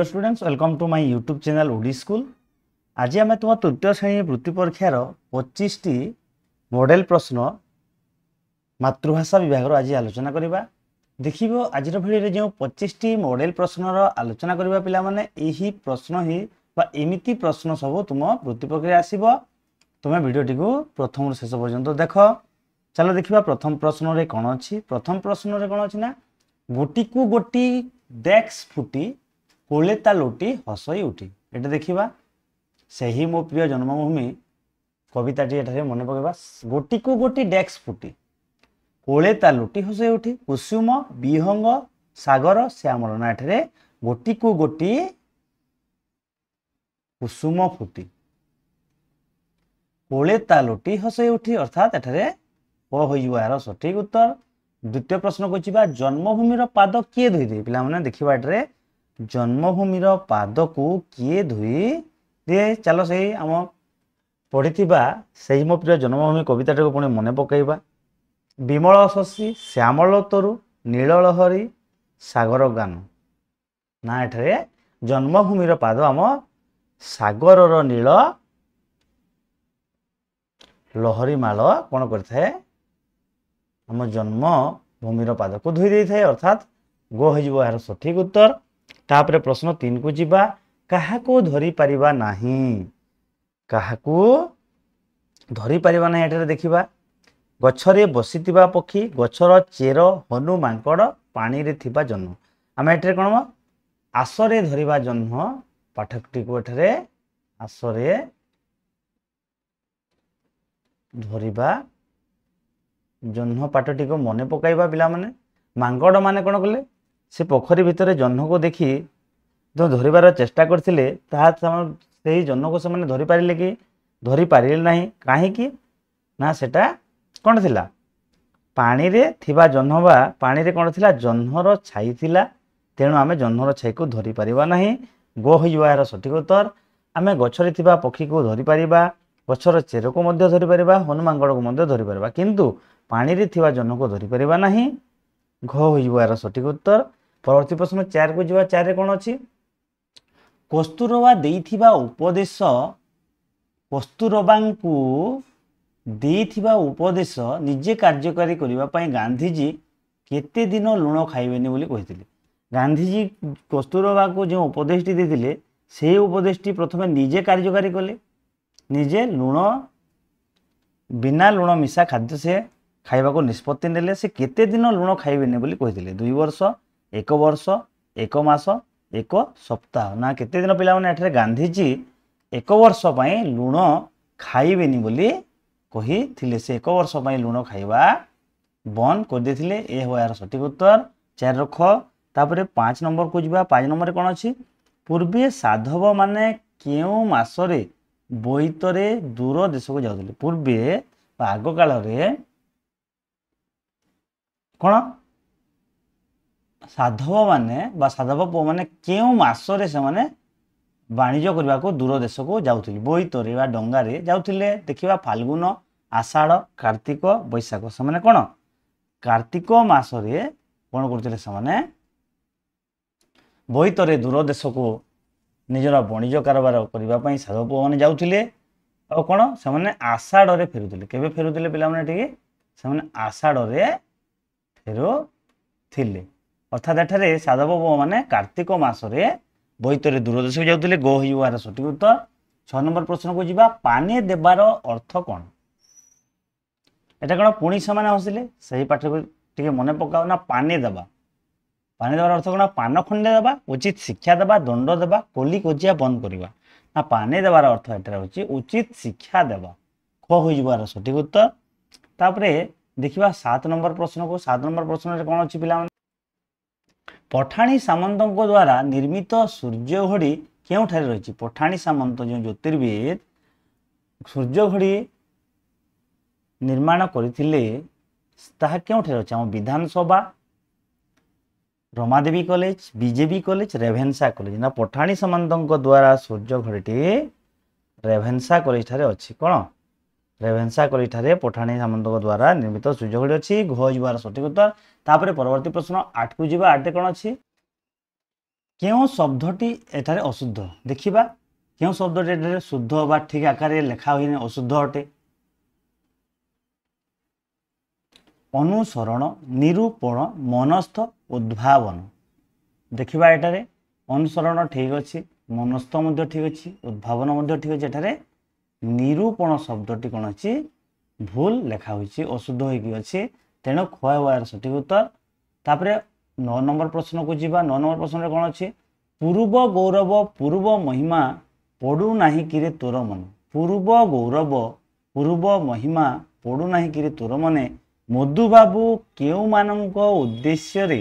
Students welcome to my YouTube channel OD school. आज आम तुम तृतीय श्रेणी वृत्ति परीक्षार 25 टी मॉडल प्रश्न मातृभाषा विभाग आज आलोचना करवा। देखिबो आज भिडियो जो 25 टी मॉडल प्रश्नर आलोचना करवा पिला माने एही प्रश्न ही बा एमिति प्रश्न सब तुम वृत्ति परीक्षा आसीबो। तुम भिडियोटी को प्रथम शेष पर्यंत देख। चलो देखिबा प्रथम प्रश्न रे कोन अछि। प्रथम प्रश्न रे कोन अछि ना गोटी को गोटी डेक्स फुटी कोले ता लोटी हसई उठी। एटा देखिबा सही मो प्रिय जन्मभूमि कविताटी एठारे मन पकेबा। गोटी को गोटी डेक्स फुटी कोले ता लोटी हसई उठी कुसुम विहंग सागर श्यामल ना एठारे गोटी को गोटी कुसुम फुटी कोले ता लोटी हसई उठी अर्थात एठारे क होइबो यार सठिक उत्तर। द्वितीय प्रश्न को छिबा जन्मभूमिर पाद किए धोई दे। पिला माने देखिबा एठारे जन्मभूमिर पाद को किए धोई दिए। चलो सही आम पढ़ी सही मो प्रिय जन्मभूमि कविता को पुणी मन पकईबा। विमल शशि श्यामल तरु नीललहरी सागर गान ना एठारे जन्मभूमिर पाद आम सागर नील लहरी माल कौन करता आम जन्मभूमिर पाद को धोई दे थाए अर्थात गो हो यार सठिक उत्तर। तापरे प्रश्न 3 को जीवा काहाको धरी परिबा नाही। काहाको धरी परिबा नाही एटारे देखिबा गछरे बसितिबा पक्षी गछर चेर हनु मांकड़ पानी रे थिबा जन्म। आम एटारे कोन आसरे धरिबा जन्म पाठकटी को एटारे आसरे धरिबा जन्म पाठटी को मने पकाइबा। पिला माने मांकड़ माने कोन कले से पोखरी भितर जह्न को देखी जो धरिबार चेष्टा करथिले से जह्न को से धरी पारिले कि धरी पारिले नाही काहेकि ना सेटा कोन थिला पानी रे थिबा जह्न बा पानी रे कोन थिला जह्नर छाई थिला तेणु आमे जह्नर छाई को धरी पारिबा नाही। गो होइबा यार सठिक उत्तर। आमे गछरे थिबा पक्षी को धरी पारिबा गछर चेर को मध्य धरी पारिबा हनु मांकड़ को मध्य धरी पारिबा किंतु पानी रे थिबा जह्न को धरी पारिबा नाही। घ होइबा यार सठिक उत्तर। परवर्ती प्रश्न 4 को जीवा। 4 रे कोन अछि कस्तूरबा देइथिबा उपदेश कस्तूरबांकु देइथिबा उपदेश निजे कार्यकारी करिबा पई गांधीजी केते दिन लुण खाइबेनी बोली कहिथिले। गांधीजी कस्तूरबा को जो उपदेशटी देथिले से उपदेशटी प्रथमे निजे कार्यकारी कले निजे लुण बिना लुण मिसा खाद्य से खाइबा को निष्पत्ति नेले। से केते दिन लुण खाइबेनी बोली कहिथिले 2 वर्ष 1 वर्ष 1 मास 1 सप्ताह ना केते दिन पिला माने एठारे गांधीजी 1 वर्ष पई लुण खाइबेनी बोली कहिथिले। से 1 वर्ष पई लुण खाइबा बंद कर देथिले। ए हो यार सठिक उत्तर 4 रख। तापरे 5 नंबर को जीवा। 5 नंबर रे कोन अछि पूर्वे साधव माने केउ मासरे बोइतरे दूर देश को जाउथिले। पूर्वे आग काल रे कोन साधव माने बा साधव पो माने केउ मासरे से माने वाणिज्य करबा को दूर देश को जाउथिले बोइतरे बा डंगा रे जाउथिले। देखिबा फाल्गुन आषाढ़ कार्तिक बैशाख से माने कोन कार्तिक मासरे कोन करथिले से माने बोइतरे दूर देश को निजरा वाणिज्य कारोबार करबा पई साधव पो माने जाउथिले। आ कोन से माने आषाढ़ रे फेरुथिले। केबे फेरुथिले पिला माने ठीक से माने आषाढ़ रे फेरुथिले अर्थात एठारे साधव पो माने कार्तिक मासरे बोइतरे दूर देश को जाउथिले। गो होइबार सठिक उत्तर। 6 नंबर प्रश्न को जीवा पानी देबार अर्थ कोन। एटा कोन पुणी समान हसिले सही पाठ को टिके मने पकाओ ना पानी देबा देबार अर्थ कोन पान खंडे देबा उचित शिक्षा देबा दंड देबा कोली कोजिया बंद करबा ना पानी देबार अर्थ एटा होची उचित शिक्षा देबा। ख होइबार सठिक उत्तर। तापरे देखिबा 7 नंबर प्रश्न को। 7 नंबर प्रश्न रे कोन अछि पिला पठाणी सामंतों द्वारा निर्मित सूर्य घड़ी क्यों ठारे रही। पठाणी सामंत जो ज्योतिर्विद सूर्य घड़ी निर्माण करथिले ताहा क्यों ठारे अछि। हम विधानसभा Ramadevi college BJP college Ravenshaw college ना पठाणी सामंतों द्वारा सूर्य घड़ीटी रेभेन्सा कॉलेज ठारे अछि। कोन रेभेन्सा कॉलेज ठारे पठाणी सामंतों द्वारा निर्मित सूर्य घड़ी अछि। घ होइबार सठिक उत्तर। तापरे परवर्ती प्रश्न 8 को जीवा। 8 रे कोन अछि केउं शब्दटी एठारे अशुद्ध देखिबा केउं शब्दटी एठारे शुद्ध बा ठीक आकार लेखा होइने अशुद्ध अटे अनुसरण निरूपण मनस्थ उद्भावन देखिबा एठारे अनुसरण ठीक अछि मनस्थ मध्य ठीक अछि उद्भावन मध्य ठीक अछि एठारे निरूपण शब्दटी कोन अछि भूल लेखा होइछि अशुद्ध होइकी अछि तेणु ख हेबार सठिक उत्तर तापरे 9 नंबर प्रश्न को जीवा 9 नंबर प्रश्न रे कोन अछि पूर्व गौरव पूर्व महिमा पडु नाही किरे तोर मन पूर्व गौरव पूर्व महिमा पडु नाही किरे तोर मने मधु बाबू केउ मानक उद्देश्य रे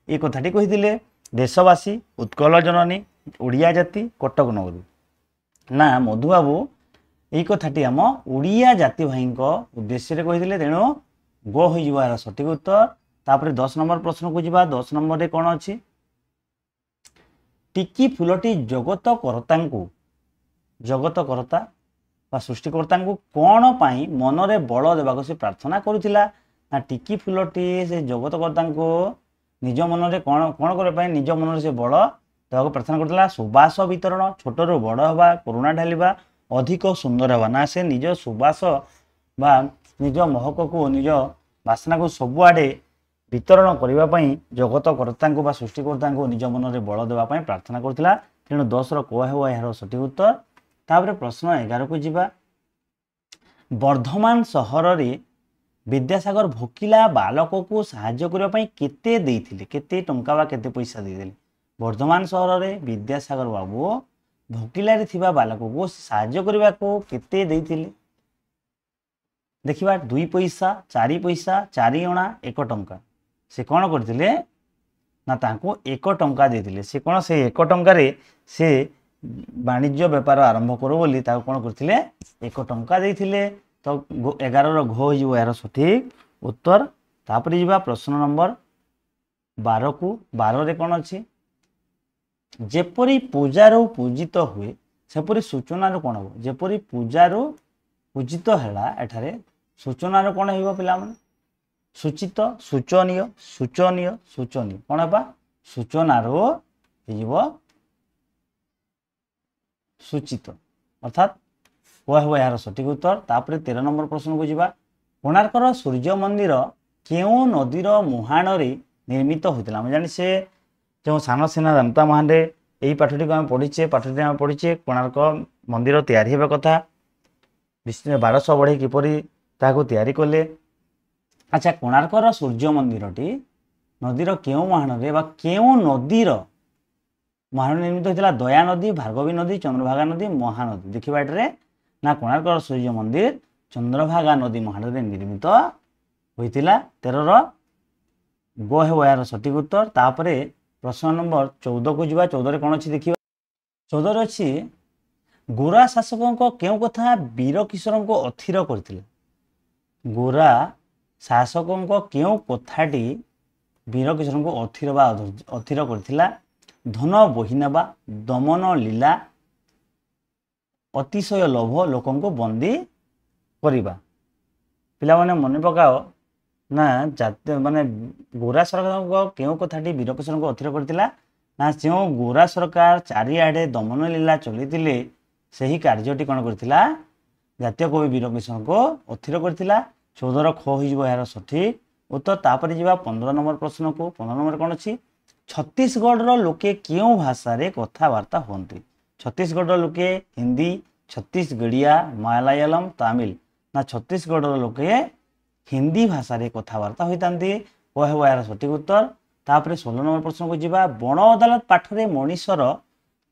ए कथाटी कहिथिले देशवासी उत्कल जननी ओडिया जाति कटक नगरी ना मधु बाबू এই কথাটি आम ओडिया जाति भाई उद्देश्य कही तेणु गो हो सठिक उत्तर तापर 10 नंबर प्रश्न को जीवा 10 नंबर रे कौन अच्छी टिकी फूलटी जगत करता सृष्टिकर्ता कौन पाई मनरे बल देवाक से प्रार्थना करुला ना टिकी फूलटी से जगतकर्ता निज मनरे कौन कौन करने निज मनरे से बल देवाक प्रार्थना करुला सुबास वितरण छोटरू बड़ हवा करुणा ढालिबा अधिक सुंदर हवा ना से निज सुबास बा निज महक को निज बासना को सबुआडे वितरण करने जगतकर्ता बा सृष्टिकर्ता निज मन में बल देवाई प्रार्थना करुला तेणु 10 रहा यार सठिक उत्तर तापर प्रश्न 11 को जीवा वर्धमान सहर रे विद्यासागर भोकिला बालक को साहाय्य करने केते देइथिले केते टंका बा केते पैसा देइथिले वर्धमान सहर रे विद्यासागर बाबू भोकिला रे थिबा बालक को साहाय्य करने को केते देइथिले देखिबा 2 पैसा 4 पैसा 4 अणा 1 टंका से कौन करथिले ना तांको 1 टंका देइथिले से कौन से 1 टंका रे से वाणिज्य व्यापार आरंभ करो बोली ताको कौन करथिले 1 टंका देइथिले तो 11 रो घ हो यार सठिक उत्तर तापर जीवा प्रश्न नंबर 12 को 12 रे कौन अछि जेपरी पूजारो पूजित हुए सेपरी सूचना कौन हो जेपरी पूजारो पूजित है एठारे सूचना कौन हो पिला माने सूचित सूचनीय सूचनीय सूचनीय कौन है सूचनार सूचित अर्थात वह यार सठिक उत्तर तापर 13 नंबर प्रश्न को जीवा कोणार्कर सूर्य मंदिर केउ नदीर मुहाण रे निर्मित होता आम जानी से जो सान सेना दामता महांडे यही पाठटी को आम पढ़ीचे पाठटी आम पढ़ीचे कोणार्क मंदिर तैयारी होगा कथा 1200 बढ़े किपरि ताको तैयारी कले अच्छा कोणार्कर सूर्य मंदिरटी नदीर केउ मुहाण रे बा केउ नदीर मुहाण निर्मित होता दया नदी भार्गवी नदी चंद्रभागा नदी महानदी देखिबा एटरे ना कोणार्कर सूर्य मंदिर चंद्रभागा नदी मुहाण रे निर्मित होइतिला 13 गो है यार सठिक उत्तर तापर प्रश्न नंबर 14 को जीवा 14 रे कौन अच्छी देखिए 14 अच्छी गोरा शासकों केउ कथा वीर किशोर को अथिर करथिले गोरा शासकों केउ कथाटी वीर किशोर को अथिर करथिला धन बहिनेबा दमन लीला अतिशय लोभ लोकों को बंदी करिबा पिला माने मन पकाओ ना जाते माने गोरा सरकार केउ कथाटी वीर किशोर को अथिर करथिला ना जो गोरा सरकार चारिआडे दमन लीला चलिथिले सही कार्यटी कौन करथिला जातीय कवि वीर किशोर को अथिर करथिला 14 ख हो यार सठिक उत्तर तापर जीवा 15 नंबर प्रश्न को 15 नंबर कौन अच्छी छत्तीसगढ़ लोके क्यों भाषा रे कथबार्ता होती छत्तीसगढ़ लोके हिंदी छत्तीसगढ़िया मलयालम तमिल ना छत्तीसगढ़ लोके हिंदी भाषा रे कथबार्ता होता वह यार सठिक उत्तर तापर 16 नंबर प्रश्न को जीवा बण अदालत पाठरे मनीषर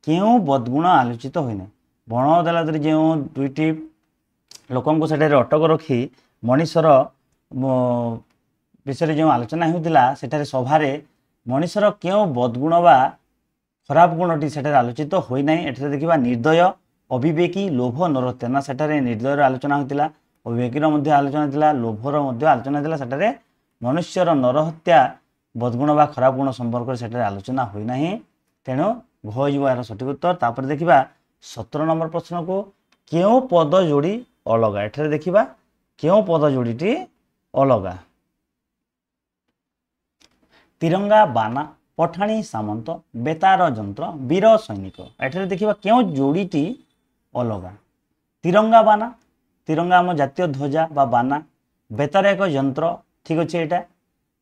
क्यों बदगुण आलोचित होइना बण अदालत जो दुईटी लोकों से अटक रखी मनीषर विषय जो आलोचना होता सेठारे सभारे मनीषर क्यों बदगुण बा खराब गुणटी सेठारे आलोचित होई नाही एठारे देखिबा निर्दय अविवेकी लोभ नरहत्या ना सेठारे निर्दयर आलोचना होता अविवेकीर मध्य आलोचना होता लोभर मध्य आलोचना होता सेठारे मनुष्यर नरहत्या बदगुण बा खराब गुण संपर्क सेठारे आलोचना होई नाही तेणु घ यार सठिक उत्तर तापर देखिबा 17 नंबर प्रश्न को क्यों पद जोड़ी अलगा एठारे देखिबा क्यों पद जोड़ीटी अलगा तिरंगा बाना पठाणी सामंत बेतार जंत्र वीर सैनिक एठारे देखिबा केउ जोड़ीटी अलगा तिरंगा बाना तिरंगा आम जातीय ध्वजा बा बाना बेतार एक यंत्र ठीक अच्छे यहाँ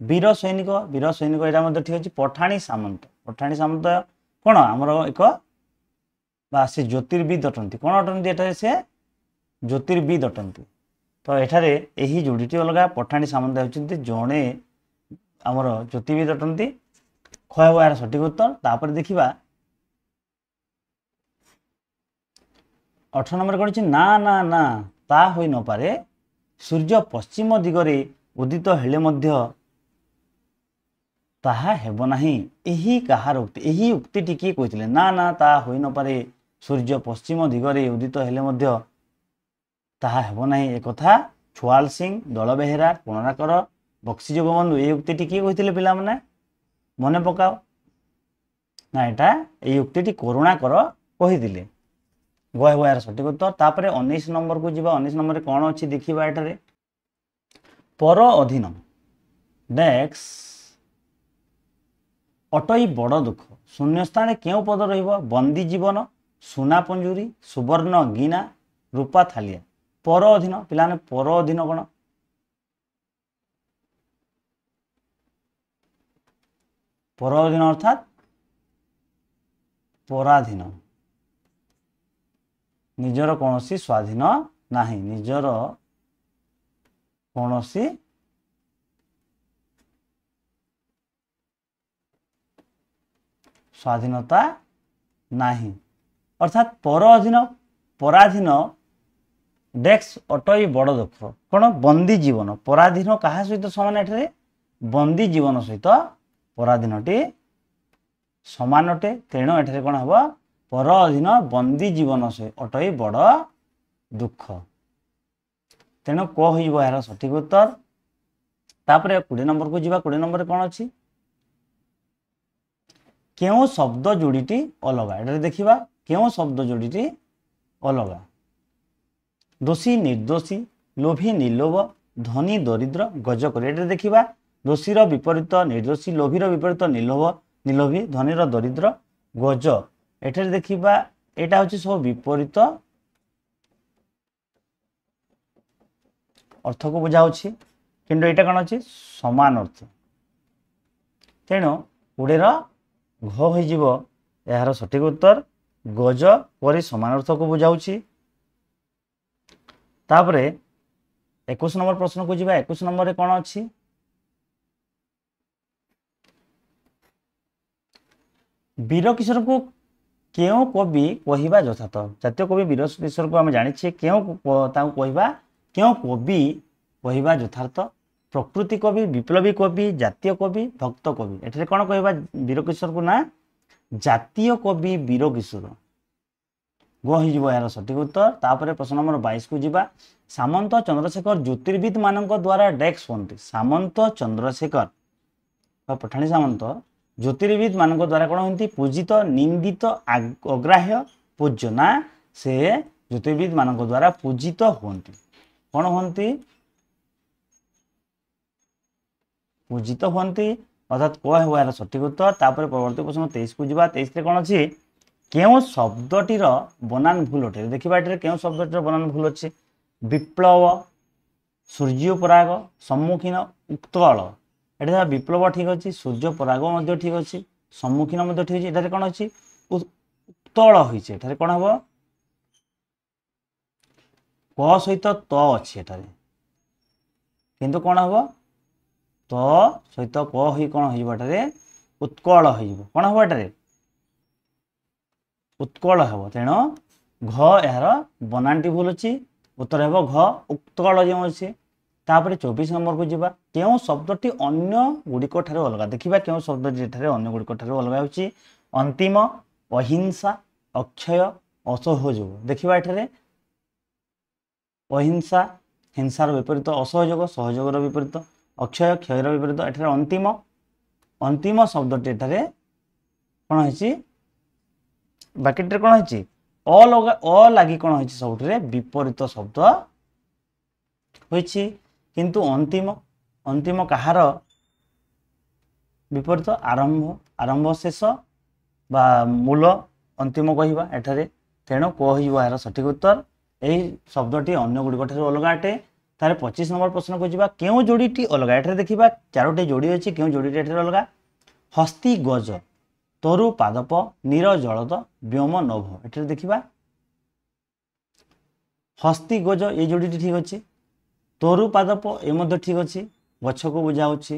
वीर सैनिक यहाँ ठीक अच्छे पठाणी सामंत कौन आमर एक बा से ज्योतिर्विद अटंती कौन अटंती एठारे से ज्योतिर्विद अटंती तो एठारे यही जोड़ीटी अलग पठाणी सामंत होती जड़े आमर ज्योतिर्विद अटंती क्षय हो यार सठिक उत्तर तापर देखिबा 18 नंबर कौन ना ना ना ता होई न पारे सूर्य पश्चिम दिगरे उदित हेले मध्य ताहा हेबो नाही एही कहार उक्ति एही उक्तिटी किए कहिथिले ना ना ता होई न पारे सूर्य पश्चिम दिगरे उदित हेले मध्य ताहा हेबो नाही ए कथा छुआल सिंह दल बेहेरा कोणाकर बक्सी जगबंधु ए उक्तिटी किए कहिथिले पिला माने मने पकाओ ना एटा ए उक्तिटी करुणाकर कहिथिले गय यार सठिक उत्तर तापर 19 नंबर को जीवा 19 नंबर कौन अच्छी देखा एठारे पर अधीन डेक्स अटई बड़ दुख शून्य स्थान क्यों पद रहिबो बंदी जीवन सुना पंजुरी सुवर्ण गिना रूपा थालिया पर अधीन पिलाने पर अधीन कौन पर अधीन अर्थात पराधीन निजर कौनसी स्वाधीन नाही निजर कौनसी स्वाधीनता नाही अर्थात पर अधीन पराधीन डेक्स अटई बड़ दुख कौन बंदी जीवन पराधीन क्या सहित समान एठारे बंदी जीवन सहित पराधीनटी समान अटे तेणु एठारे कौन हम पर अधीन बंदी जीवन से अटई बड़ दुख तेणु क यार सठिक उत्तर तापर 20 नंबर को जीवा 20 नंबर कौन अच्छी क्यों शब्द जोड़ीटी अलग एटा देखा क्यों शब्द जोड़ीटी अलग दोषी निर्दोषी लोभी निर्लोभ धनी दरिद्र गजकरी एटा देखा दोषीर विपरीत निर्दोषी लोभीर विपरीत निर्लोभ निर्लोभी धनीर दरिद्र गज एठारे देखा एटा हूँ सब विपरीत अर्थ को बुझाऊँ किंतु एटा कौन अच्छी समान अर्थ तेणु 20 घ यार सठिक उत्तर गज परी समान अर्थ को बुझाऊँ तापर 21 नंबर प्रश्न को जीवा 21 नंबर कौन अच्छी वीर किशोर को क्यों कवि कहवा यथार्थ जातीय कवि वीर किशोर को आम जानी क्यों कहवा क्यों कवि कहवा यथार्थ प्रकृति कवि विप्लवी कवि जातीय कवि भक्त कवि एठारे कौन कहवा वीर किशोर को ना जातीय कवि वीर किशोर गो यार सठिक उत्तर तापर प्रश्न नंबर 22 को जीवा सामंत चंद्रशेखर ज्योतिर्विद मान द्वारा डेक्स हुंती सामंत चंद्रशेखर पठाणी सामंत ज्योतिर्विद मान द्वारा कौन होती पूजित निंदित अग्राह्य पूज्य ना से ज्योतिर्विद मान द्वारा पूजित होती कौन होती पूजित होती अर्थात कह यार सठिक उत्तर तापर परवर्ती प्रश्न 23 को जीवा 23 कौन अच्छी क्यों शब्दटीर बनान भूल अटे देखा ये क्यों शब्दटीर बनान भूल अच्छे विप्लव सूर्यपराग सम्मुखीन उत्कल एटा विप्लव ठीक अच्छे सूर्यपराग ठीक अच्छे सम्मुखीन ठीक अच्छे एटारे कौन अच्छी उत्तल होइछे कौन हम क सहित त अच्छी एटारे किंतु कौन हम त सहित क ही कौन होटारे उत्कल हो कौन हम एटारे उत्कल हम तेणु घ यार बनानटी भूल अच्छी उत्तर हे घ उत्कल जो अच्छे तापर 24 नंबर को जीवा क्यों शब्दटी अन्य गुड़िक अलग देखा क्यों शब्दटी अन्य गुड़िक अलग होची अंतिम अहिंसा अक्षय असहयोग देखा एठारे अहिंसा हिंसार विपरीत असहयोग सहयोगर विपरीत अक्षय क्षयर विपरीत एठारे अंतिम अंतिम शब्दटी एठारे कौन है बाकी कौन है अ लगी कौन है सब विपरीत शब्द होइछि किंतु अंतिम अंतिम कहार विपरीत आरंभ आरंभ शेष बा मूल अंतिम कहवा एठारे तेणु क यार सठिक उत्तर यही शब्दटी अन्य गुड़िक ठार अलग अटे। तार 25 नंबर प्रश्न को जीवा क्यों जोड़ीटी अलग एठारे देखिबा चारोटी जोड़ी अच्छी क्यों जोड़ीटी एठारे अलग हस्ती गज तरु पादप नीर जलद व्योम नभ एठारे देखिबा हस्ती गज ये जोड़ीटी ठीक अच्छे तरु पादप ये ठीक अच्छे गछ को बुझाऊँच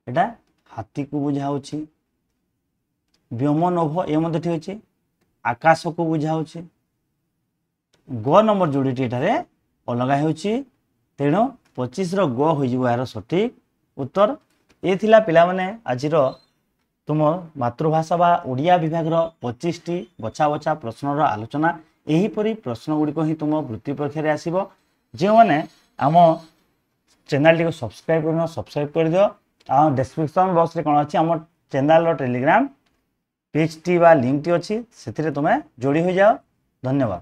एटा हाथी को बुझाऊँच व्योम नभ ये ठीक अच्छे आकाश को बुझाऊँच ग नंबर जोड़ीटी एठारे अलग होउछि तेणु 25 ग हो यार सठिक उत्तर ये थिला पिला माने आजिर तुम मातृभाषा बा ओडिया विभाग 25 टी बछा बछा प्रश्नर आलोचना एहीपरि प्रश्न गुड़िक ही तुम वृत्ति परीक्षा आसब जो मैंने आम चैनल टी को सब्सक्राइब कर दियो आ डिस्क्रिप्शन बॉक्स रे कौन अच्छी आम चैनल टेलीग्राम पेज टी बा लिंक टी अच्छी से तुम जोड़ी हो जाओ। धन्यवाद।